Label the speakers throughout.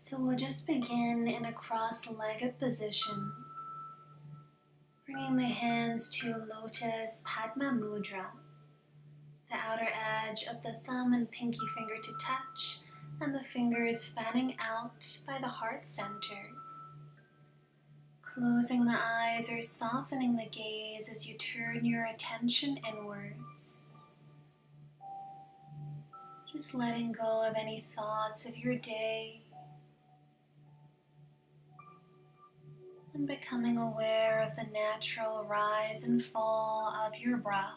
Speaker 1: So we'll just begin in a cross-legged position, bringing the hands to Lotus Mudra, the outer edge of the thumb and pinky finger to touch, and the fingers fanning out by the heart center. Closing the eyes or softening the gaze as you turn your attention inwards. Just letting go of any thoughts of your day and becoming aware of the natural rise and fall of your breath.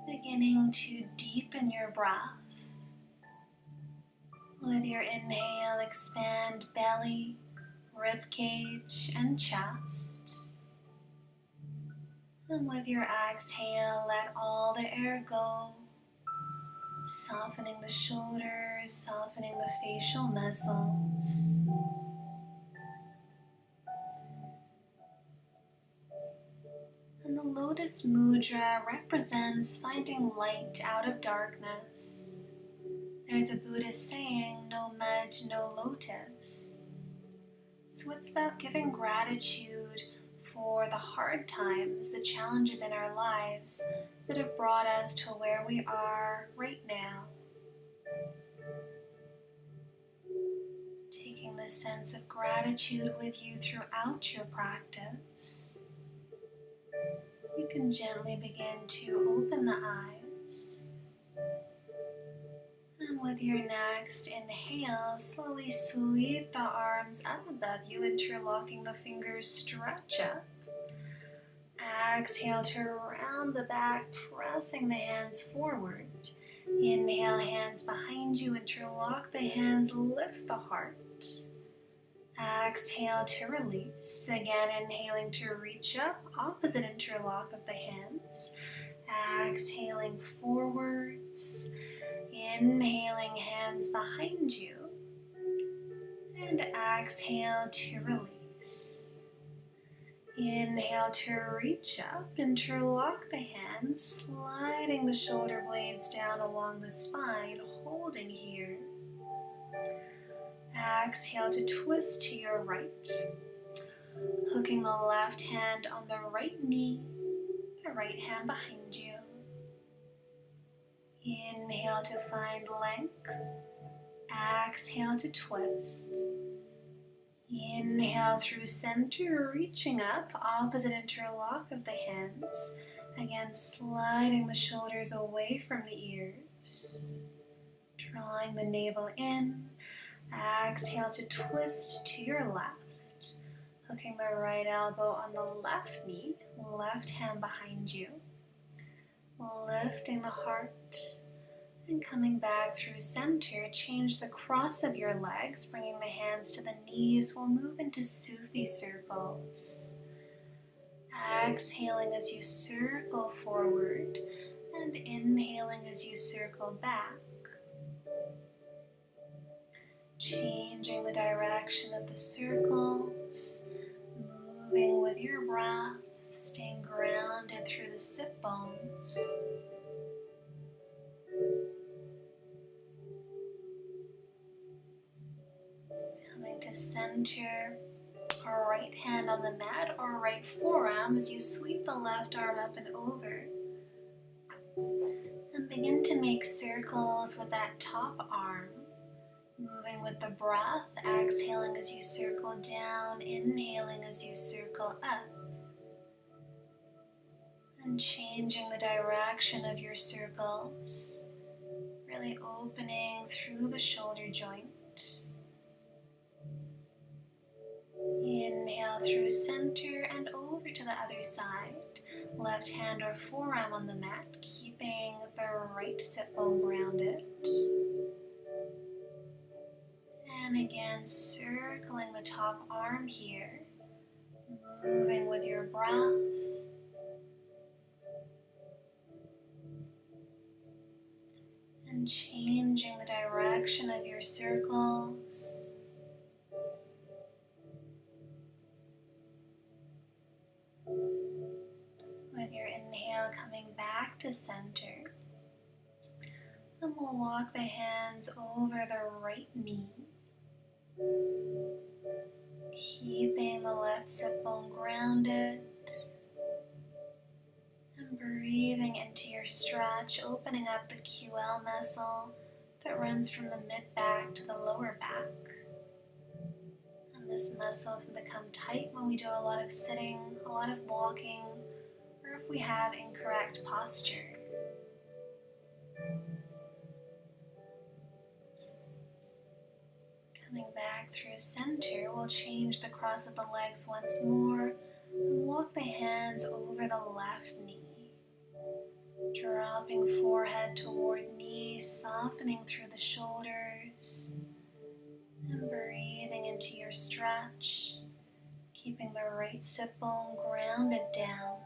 Speaker 1: Beginning to deepen your breath. With your inhale, expand belly, rib cage, and chest. And with your exhale, let all the air go, softening the shoulders, softening the facial muscles. And the Lotus Mudra represents finding light out of darkness. There's a Buddhist saying, no mud, no lotus. So it's about giving gratitude for the hard times, the challenges in our lives that have brought us to where we are right now. Taking this sense of gratitude with you throughout your practice. You can gently begin to open the eyes. And with your next inhale, slowly sweep the arms up above you, interlocking the fingers, stretch up. Exhale to round the back, pressing the hands forward. Inhale, hands behind you, interlock the hands, lift the heart. Exhale to release. Again, inhaling to reach up, opposite interlock of the hands. Exhaling forwards. Inhaling, hands behind you. And exhale to release. Inhale to reach up, interlock the hands, sliding the shoulder blades down along the spine, holding here. Exhale to twist to your right, hooking the left hand on the right knee, the right hand behind you. Inhale to find length, exhale to twist. Inhale through center, reaching up, opposite interlock of the hands. Again, sliding the shoulders away from the ears, drawing the navel in. Exhale to twist to your left, hooking the right elbow on the left knee, left hand behind you, lifting the heart and coming back through center. Change the cross of your legs, bringing the hands to the knees. We'll move into Sufi Circles. Exhaling as you circle forward and inhaling as you circle back. Changing the direction of the circles, moving with your breath, staying grounded through the sit bones. Coming to center, our right hand on the mat or right forearm as you sweep the left arm up and over. And begin to make circles with that top arm. Moving with the breath, exhaling as you circle down, inhaling as you circle up. And changing the direction of your circles, really opening through the shoulder joint. Inhale through center and over to the other side. Left hand or forearm on the mat, keeping the right sit bone grounded. And again, circling the top arm here, moving with your breath. And changing the direction of your circles. With your inhale, inhale, coming back to center. And we'll walk the hands over the right knee, keeping the left sit bone grounded. And breathing into your stretch, opening up the QL muscle that runs from the mid-back to the lower back. And this muscle can become tight when we do a lot of sitting, a lot of walking, or if we have incorrect posture. Coming back through center, we'll change the cross of the legs once more and walk the hands over the left knee. Dropping forehead toward knee, softening through the shoulders, and breathing into your stretch, keeping the right sit bone grounded down.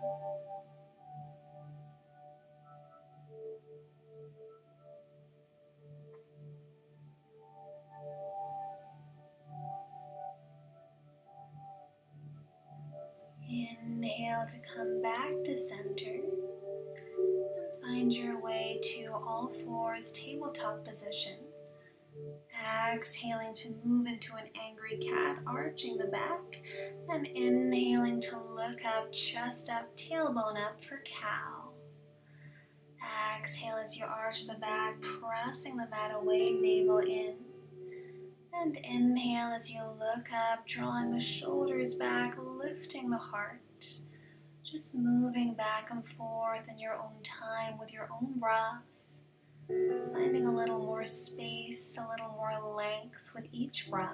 Speaker 1: Inhale to come back to center. Find your way to all fours, tabletop position. Exhaling to move into an angry cat, arching the back. And inhaling to look up, chest up, tailbone up for cow. Exhale as you arch the back, pressing the mat away, navel in. And inhale as you look up, drawing the shoulders back, lifting the heart. Just moving back and forth in your own time with your own breath. Finding a little more space, a little more length with each breath.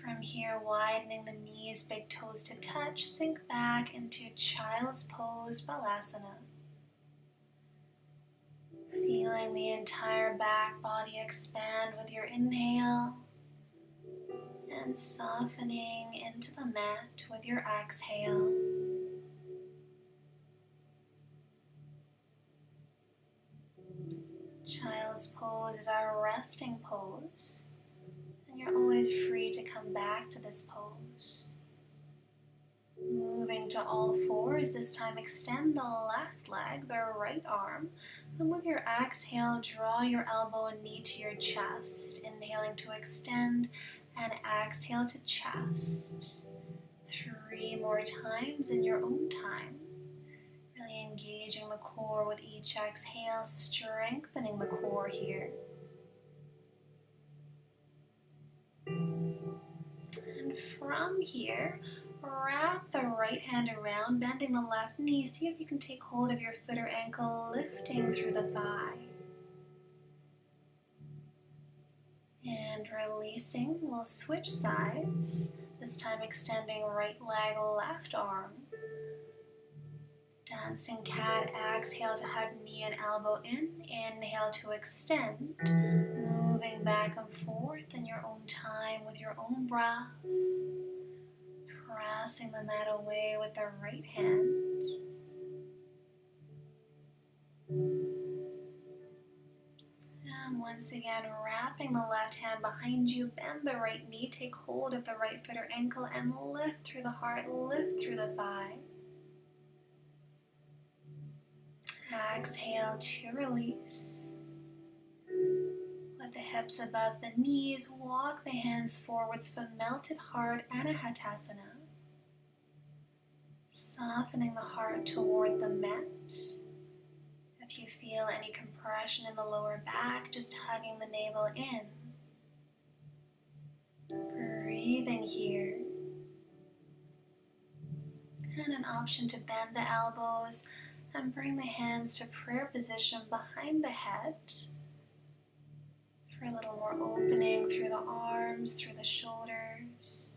Speaker 1: From here, widening the knees, big toes to touch, sink back into Child's Pose, Balasana. Feeling the entire back body expand with your inhale. And softening into the mat with your exhale. Child's Pose is our resting pose, and you're always free to come back to this pose. Moving to all fours, this time extend the left leg, the right arm, and with your exhale, draw your elbow and knee to your chest, inhaling to extend, and exhale to chest. 3 more times in your own time. Really engaging the core with each exhale, strengthening the core here. And from here, wrap the right hand around, bending the left knee. See if you can take hold of your foot or ankle, lifting through the thigh. And releasing, we'll switch sides. This time extending right leg, left arm. Dancing cat, exhale to hug knee and elbow in. Inhale to extend. Moving back and forth in your own time with your own breath. Pressing the mat away with the right hand. And once again, wrapping the left hand behind you, bend the right knee, take hold of the right foot or ankle, and lift through the heart, lift through the thigh. Exhale to release. With the hips above the knees, walk the hands forwards for melted heart, Anahatasana. Softening the heart toward the mat. If you feel any compression in the lower back, just hugging the navel in. Breathing here. And an option to bend the elbows and bring the hands to prayer position behind the head. For a little more opening through the arms, through the shoulders.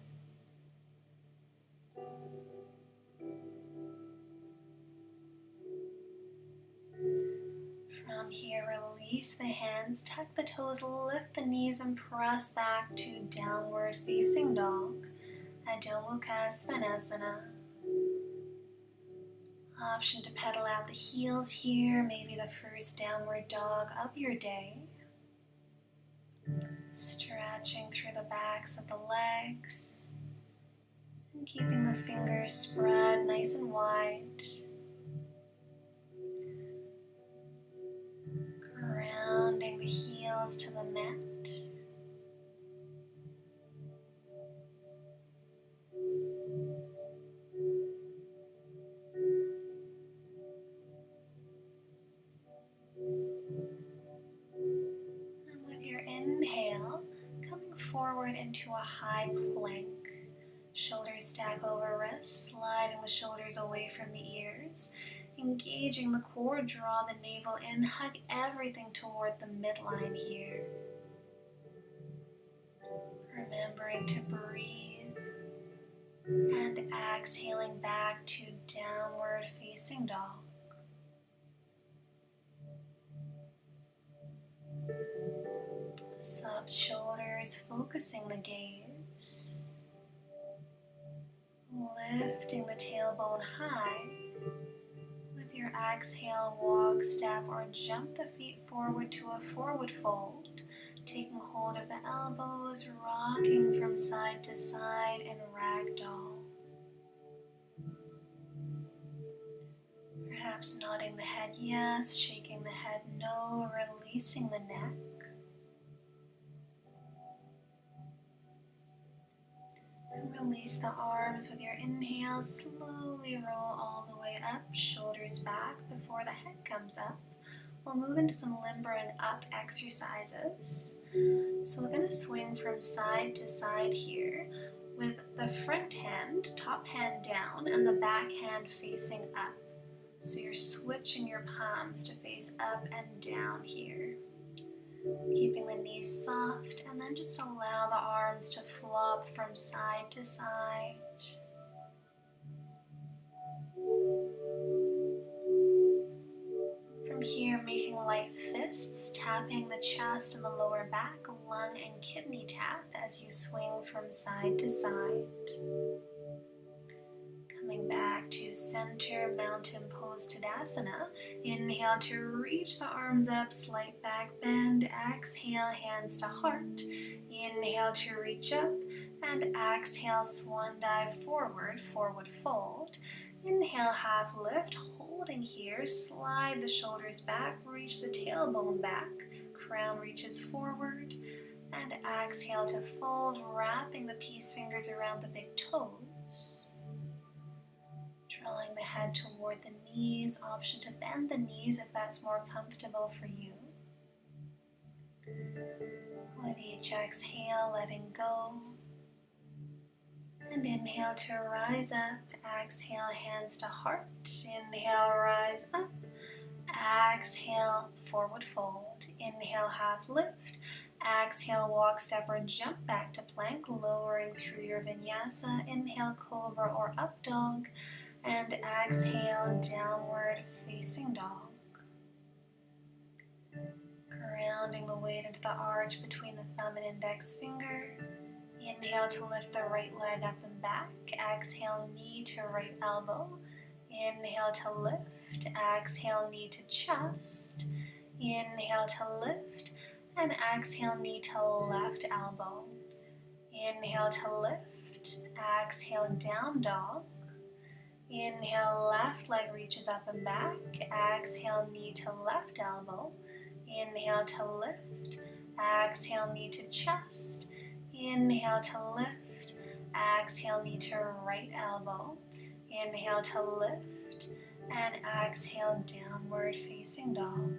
Speaker 1: From here, release the hands, tuck the toes, lift the knees, and press back to downward facing dog, Adho Mukha Svanasana. Option to pedal out the heels here, maybe the first downward dog of your day. Stretching through the backs of the legs and Keeping the fingers spread nice and wide. Grounding the heels to the mat. And with your inhale, coming forward into a high plank. Shoulders stack over wrists, sliding the shoulders away from the ears. Engaging the core, draw the navel in, hug everything toward the midline here. Remembering to breathe and exhaling back to downward facing dog. Soft shoulders, focusing the gaze. Lifting the tailbone high. With your exhale, walk, step, or jump the feet forward to a forward fold. Taking hold of the elbows, rocking from side to side in ragdoll. Perhaps nodding the head yes, shaking the head no, releasing the neck. And release the arms with your inhale, slowly roll all the way up, shoulders back before the head comes up. We'll move into some limber and up exercises. So we're going to swing from side to side here with the front hand, top hand down, and the back hand facing up. So you're switching your palms to face up and down here. Keeping the knees soft, and then just allow the arms to flop from side to side. From here, making light fists, tapping the chest and the lower back, lung and kidney tap as you swing from side to side. Coming back to center, mountain pose Tadasana. Inhale to reach the arms up, slight back bend. Exhale, hands to heart. Inhale to reach up, and exhale, swan dive forward, forward fold. Inhale, half lift, holding here. Slide the shoulders back, reach the tailbone back. Crown reaches forward, and exhale to fold, wrapping the peace fingers around the big toes. Drawing the head toward the knees, option to bend the knees if that's more comfortable for you. With each exhale, letting go. And inhale to rise up. Exhale, hands to heart. Inhale, rise up. Exhale, forward fold. Inhale, half lift. Exhale, walk, step, or jump back to plank, lowering through your vinyasa. Inhale, cobra or up dog. And exhale, downward facing dog. Grounding the weight into the arch between the thumb and index finger. Inhale to lift the right leg up and back. Exhale, knee to right elbow. Inhale to lift. Exhale, knee to chest. Inhale to lift. And exhale, knee to left elbow. Inhale to lift. Exhale, down dog. Inhale, left leg reaches up and back. Exhale, knee to left elbow. Inhale to lift. Exhale, knee to chest. Inhale to lift. Exhale, knee to right elbow. Inhale to lift. And exhale, downward facing dog.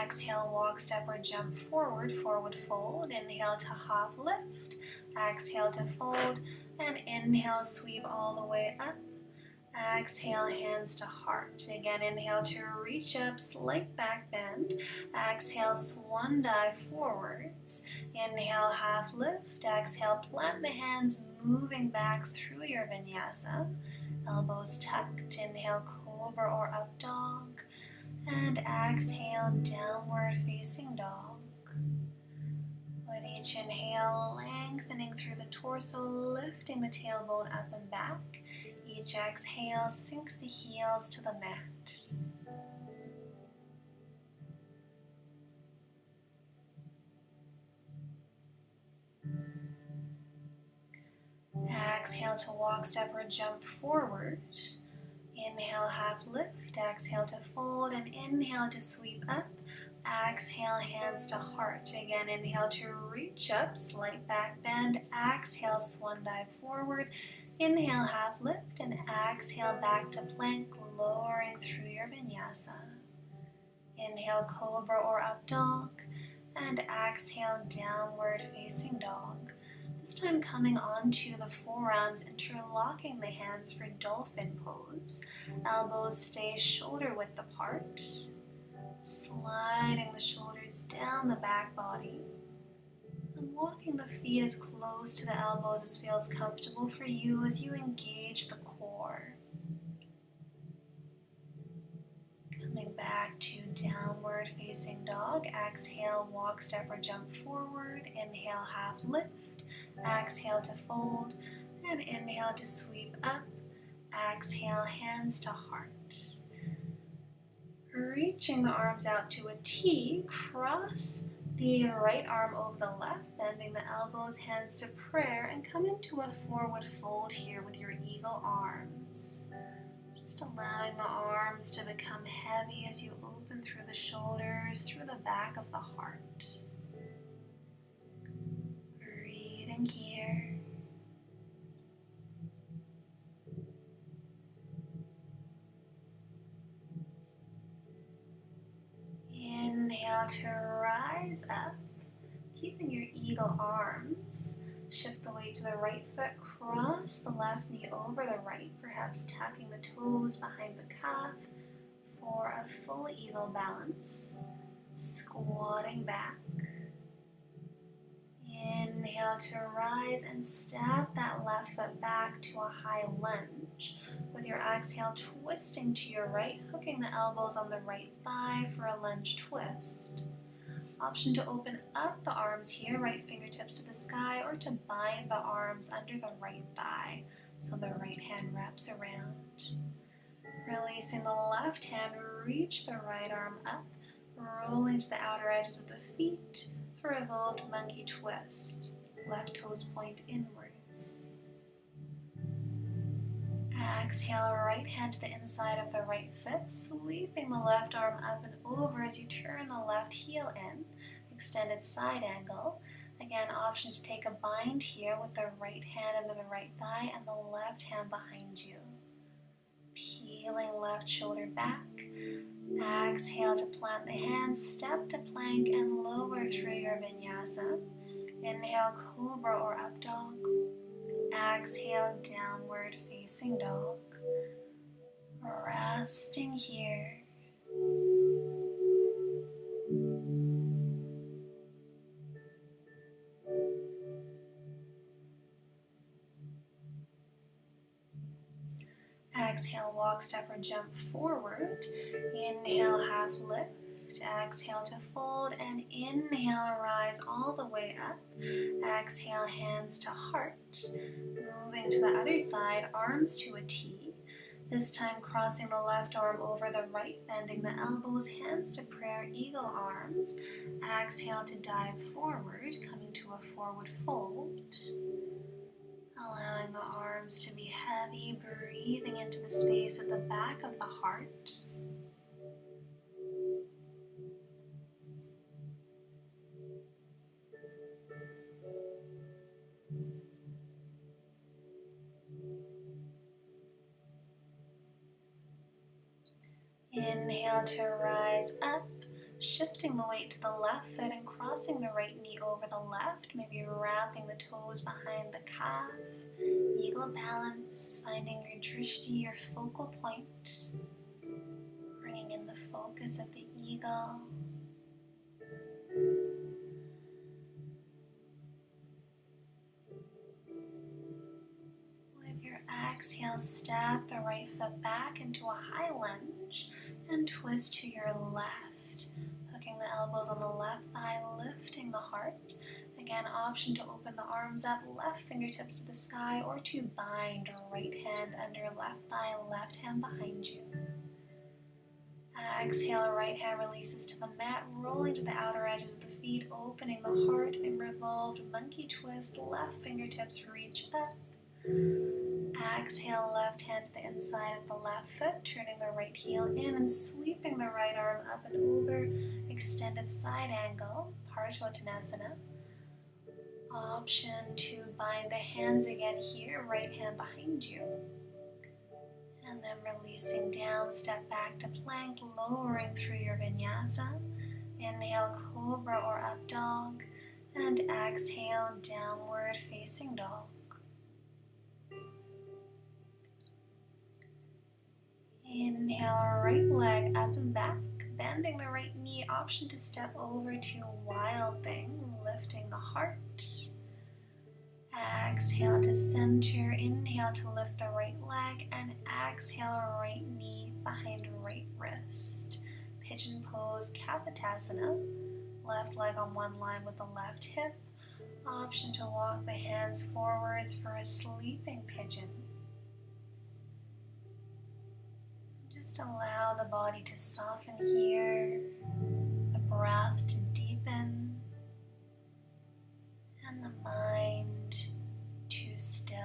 Speaker 1: Exhale, walk, step, or jump forward, forward fold. Inhale to half lift. Exhale to fold. And inhale, sweep all the way up. Exhale, hands to heart. Again, inhale to reach up, slight back bend. Exhale, swan dive forwards. Inhale, half lift. Exhale, plant the hands, moving back through your vinyasa. Elbows tucked. Inhale, cobra or up dog. And exhale, downward facing dog. With each inhale, lengthening through the torso, lifting the tailbone up and back. Each exhale sinks the heels to the mat. Exhale to walk, step, or jump forward. Inhale, half lift. Exhale to fold, and inhale to sweep up. Exhale, hands to heart. Again, inhale to reach up, slight back bend. Exhale, swan dive forward. Inhale, half lift, and exhale back to plank, lowering through your vinyasa. Inhale, cobra or up dog, and exhale, downward facing dog. This time coming onto the forearms, interlocking the hands for Dolphin Pose. Elbows stay shoulder width apart. Sliding the shoulders down the back body. And walking the feet as close to the elbows as feels comfortable for you as you engage the core. Coming back to downward facing dog. Exhale, walk, step, or jump forward. Inhale, half lift. Exhale to fold, and inhale to sweep up. Exhale, hands to heart. Reaching the arms out to a T, cross the right arm over the left, bending the elbows, hands to prayer, and come into a forward fold here with your eagle arms. Just allowing the arms to become heavy as you open through the shoulders, through the back of the heart. Here. Inhale to rise up, keeping your eagle arms. Shift the weight to the right foot, cross the left knee over the right, perhaps tucking the toes behind the calf for a full eagle balance. Squatting back. Inhale to rise and step that left foot back to a high lunge. With your exhale, twisting to your right, hooking the elbows on the right thigh for a lunge twist. Option to open up the arms here, right fingertips to the sky, or to bind the arms under the right thigh so the right hand wraps around. Releasing the left hand, reach the right arm up, rolling to the outer edges of the feet for revolved monkey twist. Left toes point inwards. Exhale, right hand to the inside of the right foot, sweeping the left arm up and over as you turn the left heel in, extended side angle. Again, option to take a bind here with the right hand under the right thigh and the left hand behind you. Peeling left shoulder back. Exhale to plant the hands, step to plank, and lower through your vinyasa. Inhale, cobra or up dog. Exhale, downward facing dog. Resting here. Exhale, walk, step, or jump forward. Inhale, half lift. Exhale to fold, and inhale, rise all the way up. Exhale, hands to heart. Moving to the other side, arms to a T. This time crossing the left arm over the right, bending the elbows, hands to prayer, eagle arms. Exhale to dive forward, coming to a forward fold. Allowing the arms to be heavy, breathing into the space at the back of the heart. Inhale to rise up, shifting the weight to the left foot and crossing the right knee over the left, maybe wrapping the toes behind the calf. Eagle balance, finding your drishti, your focal point, bringing in the focus of the eagle. With your exhale, step the right foot back into a high lunge and twist to your left, hooking the elbows on the left thigh, lifting the heart. Again, option to open the arms up, left fingertips to the sky, or to bind right hand under left thigh, left hand behind you. Exhale, right hand releases to the mat, rolling to the outer edges of the feet, opening the heart in revolved monkey twist. Left fingertips reach up. Exhale, left hand to the inside of the left foot, turning the right heel in and sweeping the right arm up and over, extended side angle, Parsvottanasana. Option to bind the hands again here, right hand behind you. And then releasing down, step back to plank, lowering through your vinyasa. Inhale, cobra or up dog, and exhale, downward facing dog. Inhale, right leg up and back, bending the right knee, option to step over to wild thing, lifting the heart. Exhale to center, inhale to lift the right leg, and exhale, right knee behind right wrist. Pigeon Pose, Anahatasana, left leg on one line with the left hip. Option to walk the hands forwards for a sleeping pigeon. Just allow the body to soften here, the breath to deepen, and the mind to still.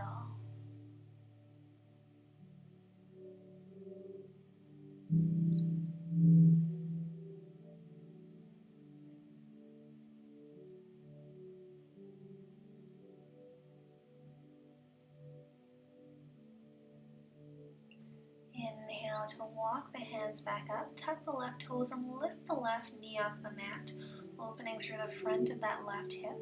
Speaker 1: Inhale to walk the hands back up, tuck the left toes and lift the left knee off the mat, opening through the front of that left hip.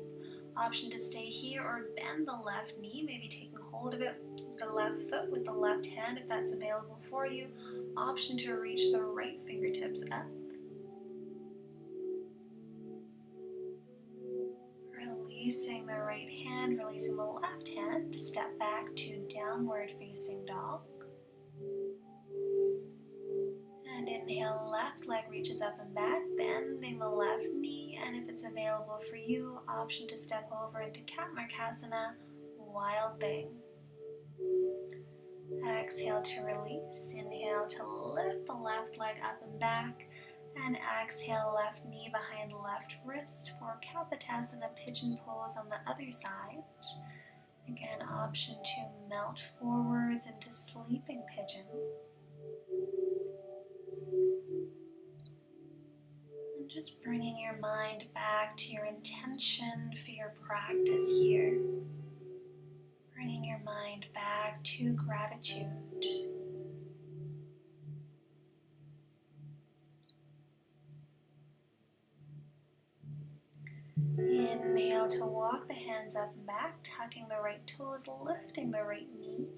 Speaker 1: Option to stay here or bend the left knee, maybe taking hold of it, the left foot with the left hand if that's available for you. Option to reach the right fingertips up. Releasing the right hand, releasing the left hand, step back to downward facing dog. And inhale, left leg reaches up and back, bending the left knee, and if it's available for you, option to step over into Anahatasana, wild thing. Exhale to release, inhale to lift the left leg up and back, and exhale, left knee behind left wrist for Anahatasana, Pigeon Pose on the other side. Again, option to melt forwards into sleeping pigeon. And just bringing your mind back to your intention for your practice here. Bringing your mind back to gratitude. Inhale to walk the hands up and back, tucking the right toes, lifting the right knee,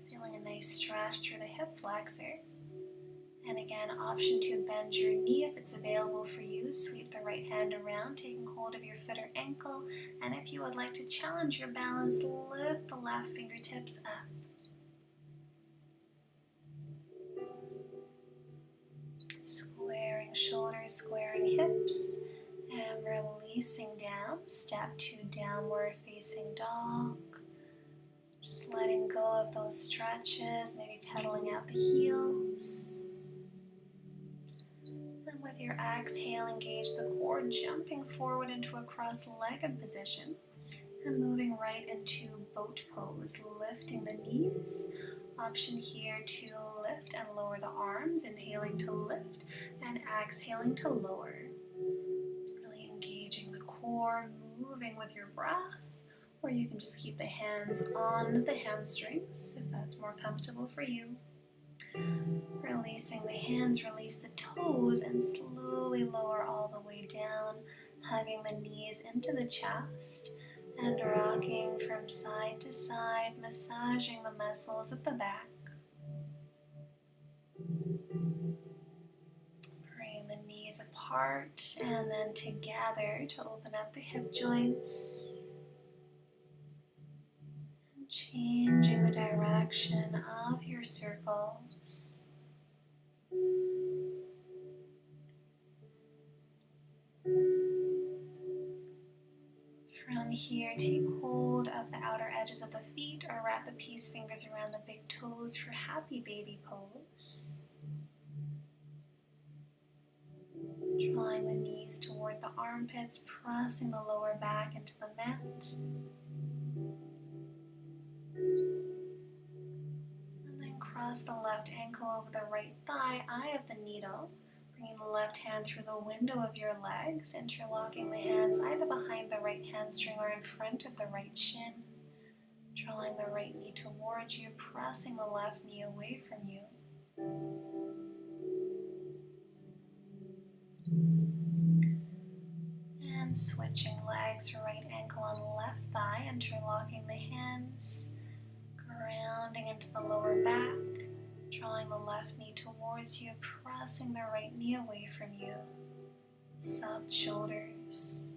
Speaker 1: feeling a nice stretch through the hip flexor. And again, option to bend your knee if it's available for you. Sweep the right hand around, taking hold of your foot or ankle. And if you would like to challenge your balance, lift the left fingertips up. Squaring shoulders, squaring hips. And releasing down, step to downward facing dog. Just letting go of those stretches, maybe pedaling out the heels. And with your exhale, engage the core, jumping forward into a cross-legged position and moving right into boat pose, lifting the knees. Option here to lift and lower the arms, inhaling to lift and exhaling to lower. Really engaging the core, moving with your breath, or you can just keep the hands on the hamstrings if that's more comfortable for you. Releasing the hands, release the toes, and slowly lower all the way down, hugging the knees into the chest and rocking from side to side, massaging the muscles at the back. Bring the knees apart and then together to open up the hip joints. Changing the direction of your circles. From here, take hold of the outer edges of the feet or wrap the peace fingers around the big toes for happy baby pose. Drawing the knees toward the armpits, pressing the lower back into the mat. left ankle over the right thigh, eye of the needle. Bringing the left hand through the window of your legs, interlocking the hands either behind the right hamstring or in front of the right shin. Drawing the right knee towards you, pressing the left knee away from you. And switching legs, right ankle on left thigh, interlocking the hands, grounding into the lower back, drawing the left knee towards you, pressing the right knee away from you. Soft shoulders.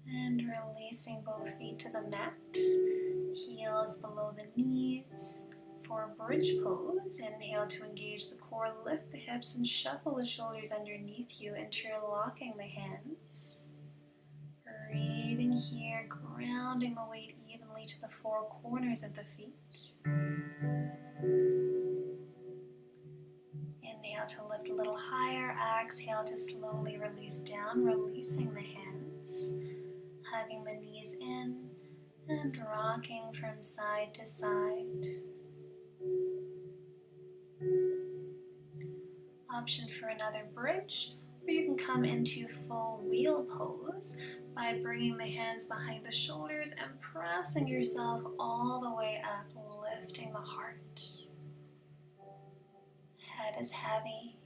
Speaker 1: And releasing both feet to the mat, heels below the knees. For bridge pose, inhale to engage the core, lift the hips and shuffle the shoulders underneath you, interlocking the hands. Breathing here, grounding the weight evenly to the four corners of the feet. Inhale to lift a little higher, exhale to slowly release down, releasing the hands, hugging the knees in and rocking from side to side. Option for another bridge, or you can come into full wheel pose by bringing the hands behind the shoulders and pressing yourself all the way up, lifting the heart. Head is heavy.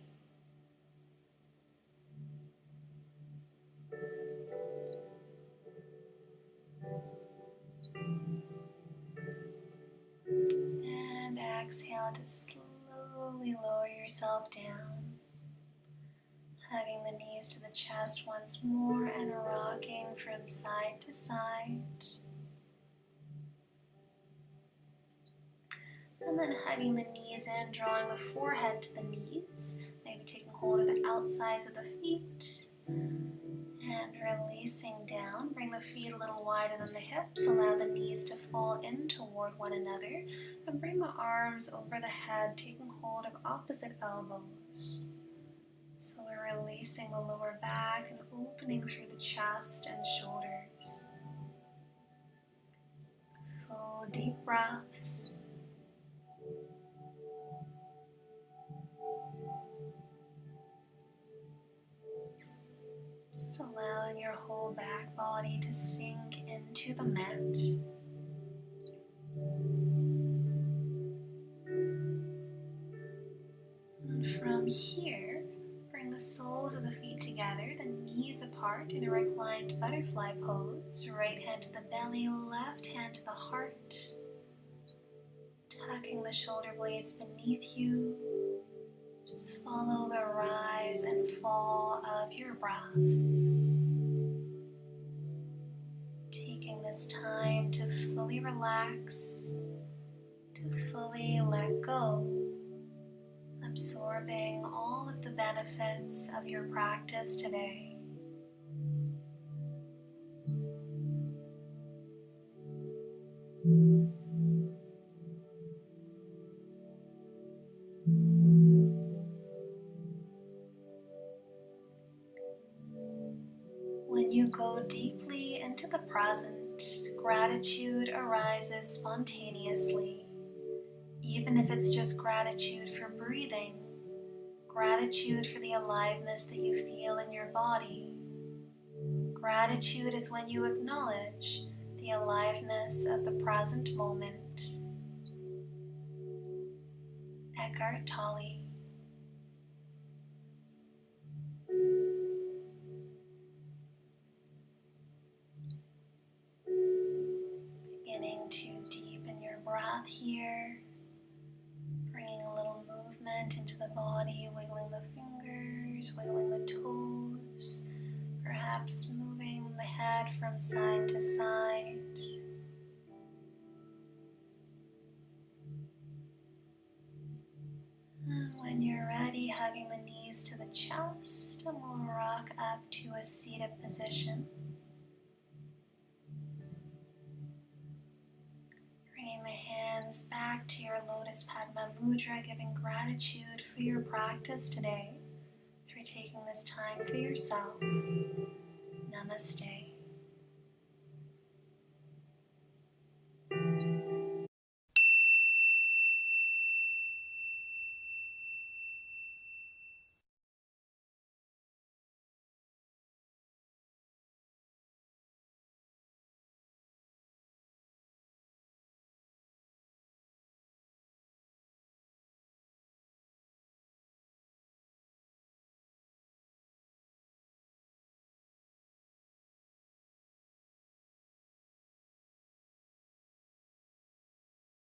Speaker 1: And exhale to slowly lower yourself down. Hugging the knees to the chest once more and rocking from side to side. And then hugging the knees in, drawing the forehead to the knees. Maybe taking hold of the outsides of the feet. And releasing down. Bring the feet a little wider than the hips. Allow the knees to fall in toward one another. And bring the arms over the head, taking hold of opposite elbows. So we're releasing the lower back and opening through the chest and shoulders. Full deep breaths. Just allowing your whole back body to sink into the mat. And from here, bring the soles of the feet together, the knees apart in a reclined butterfly pose. Right hand to the belly, left hand to the heart. Tucking the shoulder blades beneath you. Just follow the rise and fall of your breath. Taking this time to fully relax, to fully let go. Absorbing all of the benefits of your practice today. When you go deeply into the present, gratitude arises spontaneously. Even if it's just gratitude for breathing, gratitude for the aliveness that you feel in your body. Gratitude is when you acknowledge the aliveness of the present moment. Eckhart Tolle. Beginning to deepen your breath here. Bringing a little movement into the body, wiggling the fingers, wiggling the toes, perhaps moving the head from side to side. And when you're ready, hugging the knees to the chest, and we'll rock up to a seated position. Bringing the hands back to your Lotus Mudra, giving gratitude for your practice today, for taking this time for yourself. Namaste.